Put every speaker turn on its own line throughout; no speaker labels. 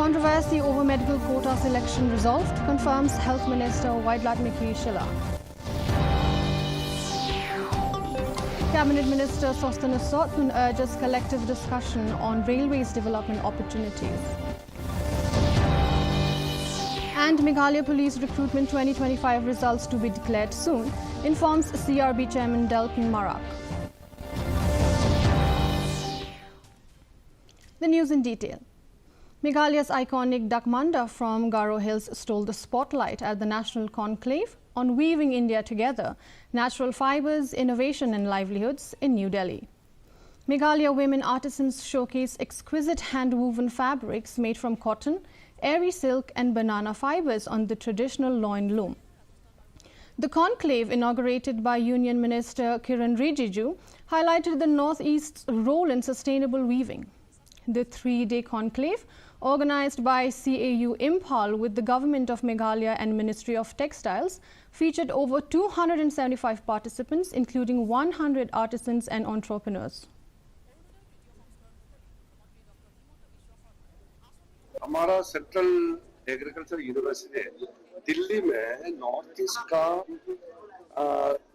Controversy over medical quota selection resolved, confirms Health Minister MEGHALAYA. Cabinet Minister Sotun urges collective discussion on railways development opportunities. And Meghalaya Police Recruitment 2025 results to be declared soon, informs CRB Chairman Delpin Marak. The news in detail. Meghalaya's iconic Dakmanda from Garo Hills stole the spotlight at the National Conclave on Weaving India Together, Natural Fibers, Innovation and Livelihoods in New Delhi. Meghalaya women artisans showcase exquisite hand-woven fabrics made from cotton, airy silk and banana fibers on the traditional loin loom. The conclave, inaugurated by Union Minister Kiran Rijiju, highlighted the Northeast's role in sustainable weaving. The three-day conclave, organized by CAU Impal with the Government of Meghalaya and Ministry of Textiles, featured over 275 participants, including 100 artisans and entrepreneurs.
हमारा central agriculture university Delhi में north east का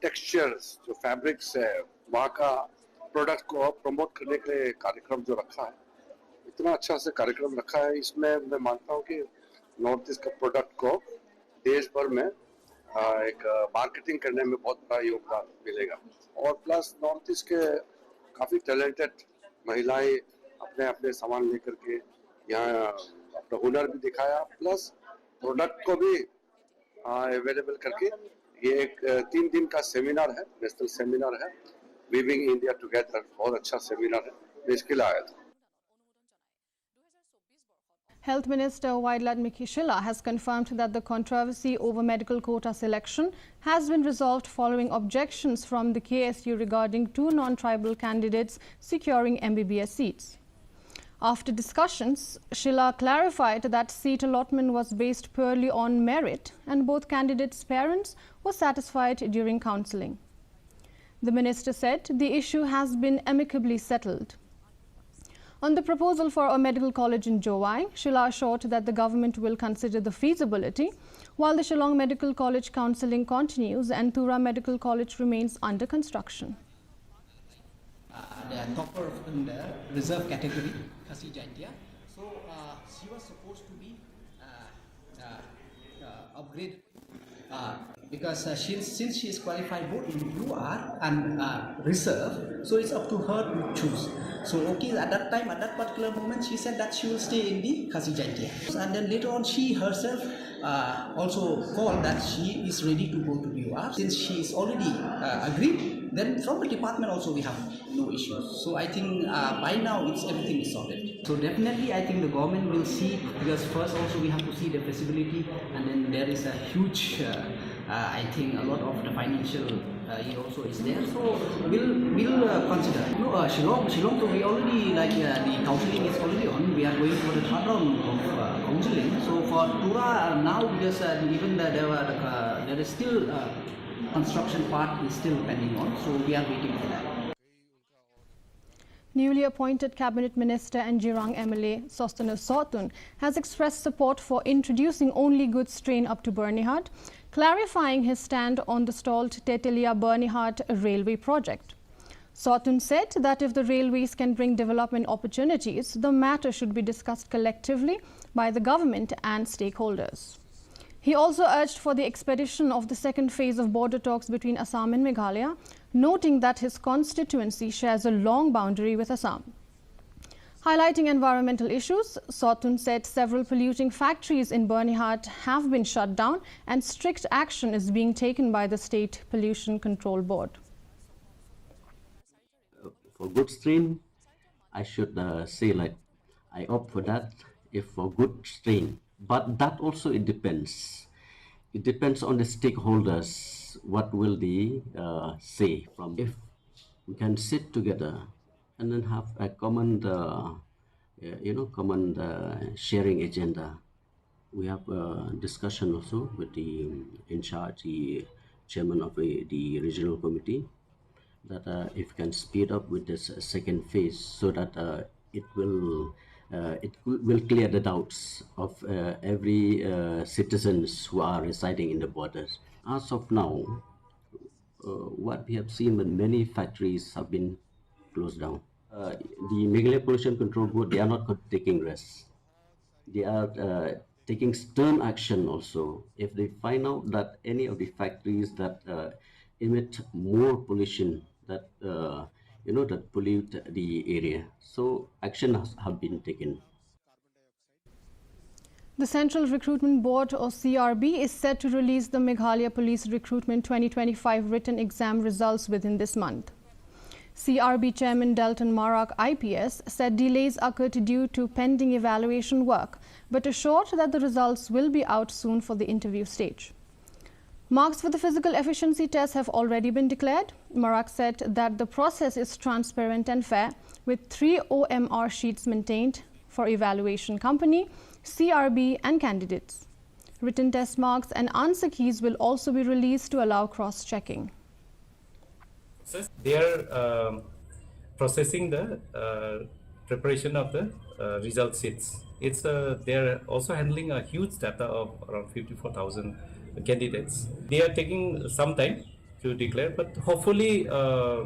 textures जो fabrics है वहाँ का product को promote करने के लिए कार्यक्रम जो रखा है, इतना अच्छा से कार्यक्रम रखा है। इसमें मैं मानता हूँ कि नॉर्थ ईस्ट का प्रोडक्ट को देश भर में एक मार्केटिंग करने में बहुत बड़ा योगदान मिलेगा और प्लस नॉर्थ ईस्ट के काफ़ी टैलेंटेड महिलाएं अपने अपने सामान लेकर के यहाँ अपना हुनर भी दिखाया, प्लस प्रोडक्ट को भी अवेलेबल करके ये एक 3 दिन का सेमिनार है, नेशनल सेमिनार है, वीविंग इंडिया टुगेदर, बहुत अच्छा सेमिनार है, मैं इसके लिए आया था।
Health Minister MEGHALAYA has confirmed that the controversy over medical quota selection has been resolved following objections from the KSU regarding 2 non-tribal candidates securing MBBS seats. After discussions, Shila clarified that seat allotment was based purely on merit and both candidates' parents were satisfied during counselling. The minister said the issue has been amicably settled. On the proposal for a medical college in Jowai, Shila assured that the government will consider the feasibility, while the Shillong Medical College counselling continues and Tura Medical College remains under construction.
The topper in the reserve category, Khasi Jaintia. So she was supposed to be upgraded because since she is qualified both in UR and reserve, so it's up to her to choose. So okay, at that time, at that particular moment, she said that she will stay in the Khasi Jaintia. And then later on, she herself also called that she is ready to go to UR. Since she is already agreed, then from the department also we have no issues. So I think by now everything is sorted. So definitely I think the government will see, because first also we have to see the feasibility, and then there is a huge, I think a lot of the financial also is there. So we'll consider. Shillong, so we already the counselling is already on. We are going for the third round of counselling. So for Tura now, because even there is still construction part is still pending on, so we are waiting for that.
Newly appointed Cabinet Minister and Jirang MLA Sotun has expressed support for introducing only goods train up to Bernihart, clarifying his stand on the stalled Tetelia-Bernihart railway project. Sotun said that if the railways can bring development opportunities, the matter should be discussed collectively by the government and stakeholders. He also urged for the expedition of the second phase of border talks between Assam and Meghalaya, noting that his constituency shares a long boundary with Assam. Highlighting environmental issues, Sotun said several polluting factories in Bernihart have been shut down and strict action is being taken by the State Pollution Control Board.
For goods train, I should say I opt for that if for goods train. But that also it depends. It depends on the stakeholders. What will they say? From if we can sit together and then have a common, sharing agenda. We have a discussion also with the in charge, the chairman of the regional committee, that if we can speed up with this second phase, so that it will will clear the doubts of every citizens who are residing in the borders. As of now, what we have seen that many factories have been closed down. The Meghalaya Pollution Control Board, they are not taking rest. They are taking stern action also. If they find out that any of the factories that emit more pollution, that that pollute the area, so action have been taken.
The Central Recruitment Board, or CRB, is set to release the Meghalaya Police Recruitment 2025 written exam results within this month. CRB Chairman Dalton Marak, IPS, said delays occurred due to pending evaluation work, but assured that the results will be out soon for the interview stage. Marks for the physical efficiency test have already been declared. Marak said that the process is transparent and fair, with 3 OMR sheets maintained for evaluation company, CRB and candidates. Written test marks and answer keys will also be released to allow cross-checking.
They are processing the preparation of the result sheets. They are also handling a huge data of around 54,000 candidates. They are taking some time to declare, but hopefully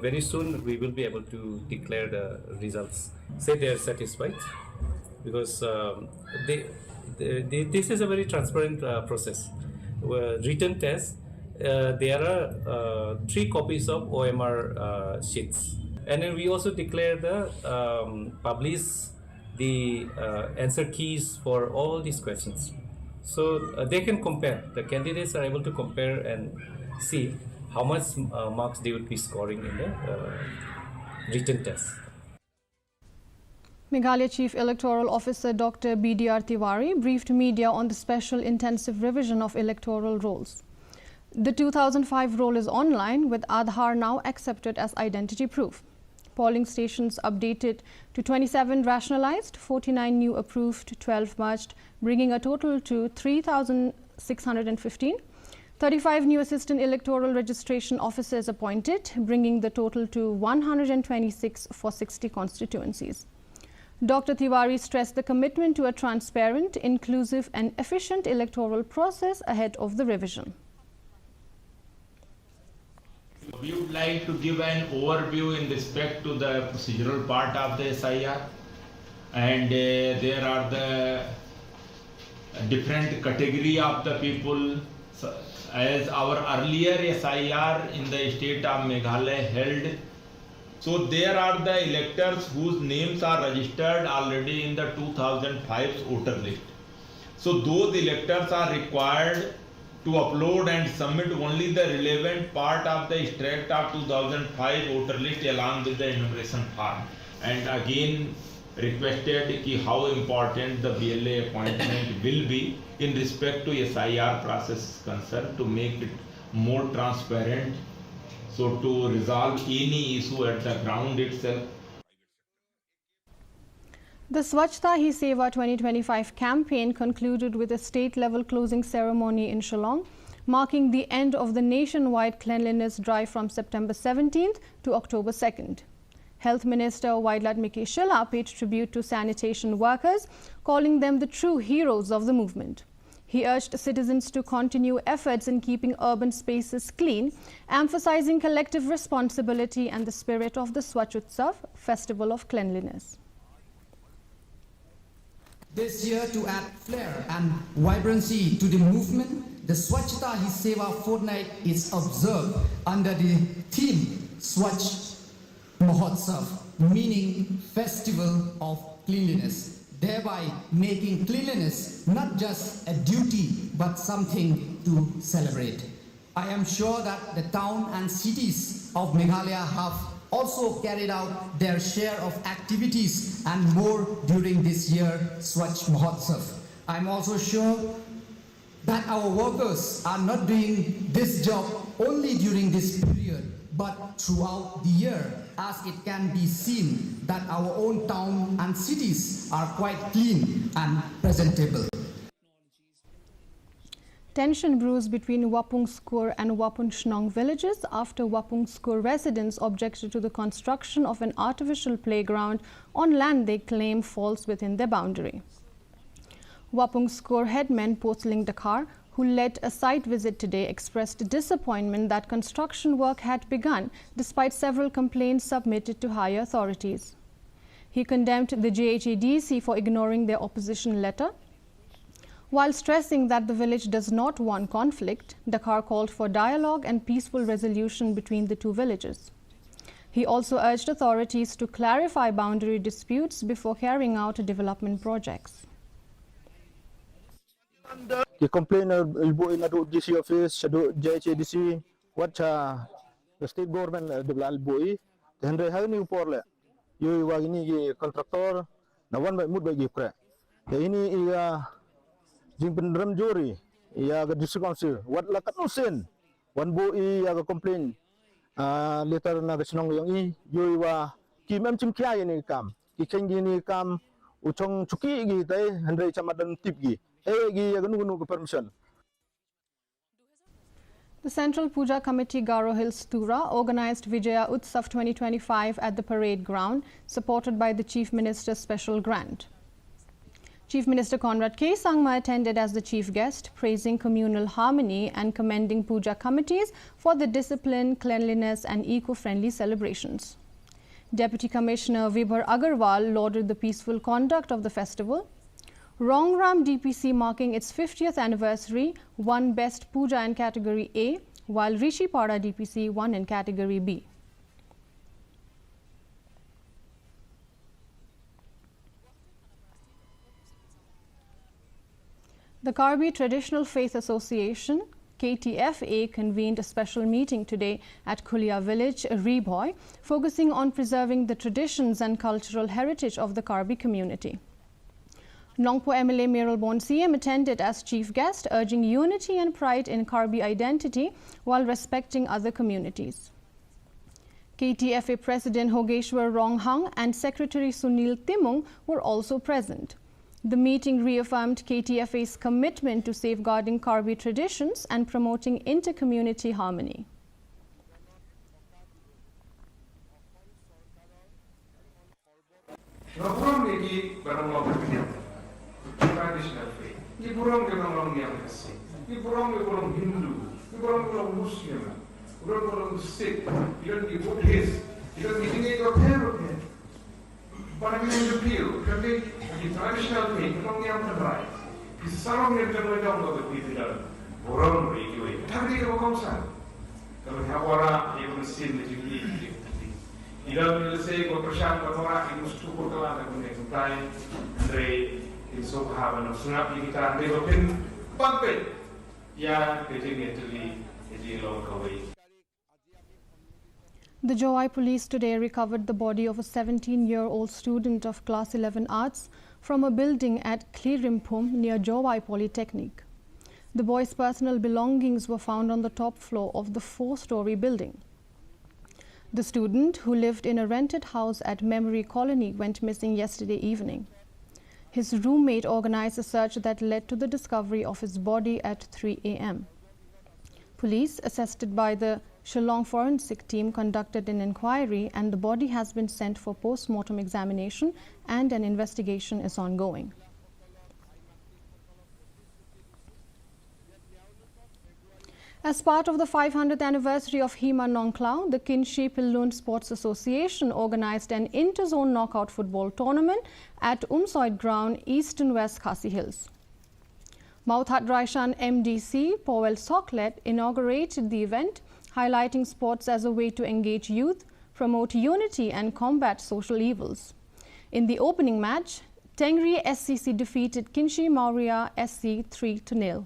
very soon we will be able to declare the results. Say they are satisfied, because this is a very transparent process. Written test, there are 3 copies of OMR sheets, and then we also declare the publish the answer keys for all these questions, so they can compare. The candidates are able to compare and see how much marks they would be scoring in the written test.
Meghalaya Chief Electoral Officer Dr. BDR Tiwari briefed media on the special intensive revision of electoral rolls. The 2005 roll is online, with Aadhaar now accepted as identity proof. Polling stations updated to 27 rationalized, 49 new approved, 12 merged, bringing a total to 3,615. 35 new assistant electoral registration officers appointed, bringing the total to 126 for 60 constituencies. Dr. Tiwari stressed the commitment to a transparent, inclusive and efficient electoral process ahead of the revision.
We would like to give an overview in respect to the procedural part of the SIR, and there are the different category of the people. So, as our earlier SIR in the state of Meghalaya held, so there are the electors whose names are registered already in the 2005 voter list. So those electors are required to upload and submit only the relevant part of the extract of 2005 voter list along with the enumeration form. And again requested ki how important the BLA appointment will be in respect to SIR process concerned, to make it more transparent, so to resolve any issue at the ground itself.
The Swachhta Hi Seva 2025 campaign concluded with a state-level closing ceremony in Shillong, marking the end of the nationwide cleanliness drive from September 17th to October 2nd. Health Minister Waidlat Miki Shilla paid tribute to sanitation workers, calling them the true heroes of the movement. He urged citizens to continue efforts in keeping urban spaces clean, emphasizing collective responsibility and the spirit of the Swachh Utsav, Festival of Cleanliness.
This year, to add flair and vibrancy to the movement, the Swachhta Hi Seva fortnight is observed under the theme Swachh Mahotsav, meaning Festival of Cleanliness, thereby making cleanliness not just a duty but something to celebrate. I am sure that the town and cities of Meghalaya have also carried out their share of activities and more during this year Swachh Mahotsav. I am also sure that our workers are not doing this job only during this period but throughout the year, as it can be seen that our own town and cities are quite clean and presentable.
Tension brews between Wapung Skur and Wapun Shnong villages after Wapung Skur residents objected to the construction of an artificial playground on land they claim falls within their boundary. Wapung Skur headman Potling Dakar, who led a site visit today, expressed disappointment that construction work had begun despite several complaints submitted to higher authorities. He condemned the JHADC for ignoring their opposition letter. While stressing that the village does not want conflict, Dakar called for dialogue and peaceful resolution between the two villages. He also urged authorities to clarify boundary disputes before carrying out development projects.
He complained about DC office, JHADC, what the state government the Henry Hani Porle, you wagini contractor, na one by mood by Gipre. The ini Jingpen Ram Juri, Yaga District Council, what Lakatusin, one boy Yaga complain, later Nagasinong Yang, you were Kim Chim Kia in Kam, Kikangi Kam, Uchong Chuki, Henry Chamadan Tipgi, permission.
The Central Puja Committee Garo Hills Tura organized Vijaya Utsav 2025 at the parade ground, supported by the Chief Minister's special grant. Chief Minister Conrad K. Sangma attended as the chief guest, praising communal harmony and commending puja committees for the discipline, cleanliness and eco-friendly celebrations. Deputy Commissioner Vibhar Agarwal lauded the peaceful conduct of the festival. Rongram DPC, marking its 50th anniversary, won Best Puja in Category A, while Rishi Pada DPC won in Category B. The Karbi Traditional Faith Association, KTFA, convened a special meeting today at Khulia village, Reboy, focusing on preserving the traditions and cultural heritage of the Karbi community. Nongpo MLA Meral Bon CM attended as chief guest, urging unity and pride in Karbi identity while respecting other communities. KTFA President Hogeshwar Ronghang and Secretary Sunil Timung were also present. The meeting reaffirmed KTFA's commitment to safeguarding Karbi traditions and promoting inter-community harmony.
Traditional faith. Di burung yang Muslim, di burung Hindu, di burung Muslim, burung Sikh, di Buddhist, di Hindu But I'm in the view, the traditional faith, burung yang terbaik. Di sarang yang terbaik dalam kita burung itu. Tapi kalau kamu sah, kalau orang yang Muslim itu di dalam nilai kepercayaan orang yang Muslim berkelan dengan mencintai Andre. So have an snap kita developing puppet ya getting it to the local way.
The Jowai police today recovered the body of a 17-year-old student of Class 11 Arts from a building at Klirimpum near Jowai Polytechnic. The boy's personal belongings were found on the top floor of the 4-story building. The student, who lived in a rented house at Memory Colony, went missing yesterday evening. His roommate organized a search that led to the discovery of his body at 3 a.m. Police, assisted by the Shillong forensic team, conducted an inquiry and the body has been sent for post-mortem examination and an investigation is ongoing. As part of the 500th anniversary of Hima Nongklao, the Kinshi Pillun Sports Association organized an inter-zone knockout football tournament at Umsoid Ground, East and West Khasi Hills. Mauthat Raishan MDC Powell Soklet inaugurated the event, highlighting sports as a way to engage youth, promote unity and combat social evils. In the opening match, Tengri SCC defeated Kinshi Maurya SC 3-0.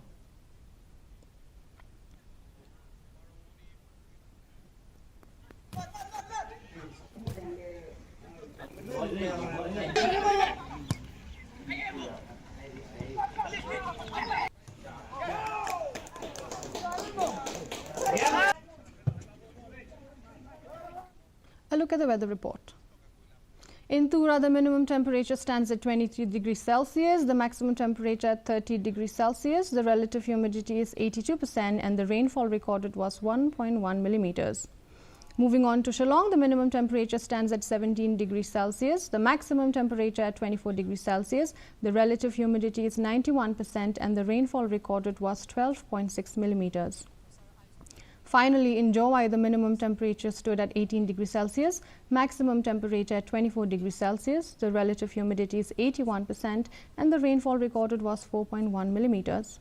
A look at the weather report. In Tura, the minimum temperature stands at 23 degrees Celsius, the maximum temperature at 30 degrees Celsius. The relative humidity is 82% and the rainfall recorded was 1.1 millimeters. Moving on to Shillong, the minimum temperature stands at 17 degrees Celsius, the maximum temperature at 24 degrees Celsius. The relative humidity is 91% and the rainfall recorded was 12.6 millimeters. Finally, in Jowai, the minimum temperature stood at 18 degrees Celsius, maximum temperature at 24 degrees Celsius. The relative humidity is 81% and the rainfall recorded was 4.1 millimeters.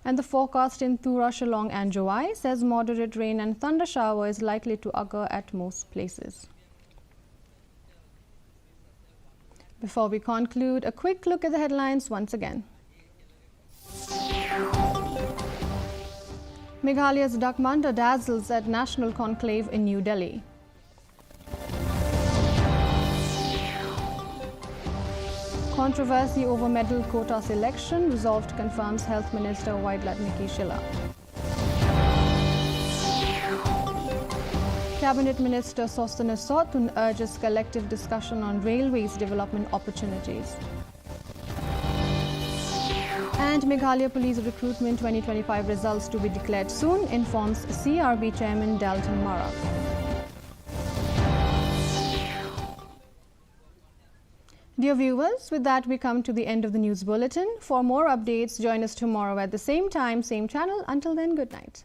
And the forecast in Tura, Shillong and Jowai says moderate rain and thunder shower is likely to occur at most places. Before we conclude, a quick look at the headlines once again. Meghalaya's Dakmanda dazzles at National Conclave in New Delhi. Controversy over medal quota selection resolved, confirms Health Minister Waidlat Nikki Shila. Cabinet Minister Sostana Sotun urges collective discussion on railways development opportunities. And Meghalaya Police Recruitment 2025 results to be declared soon, informs CRB Chairman Dalton Mara. Dear viewers, with that we come to the end of the news bulletin. For more updates, join us tomorrow at the same time, same channel. Until then, good night.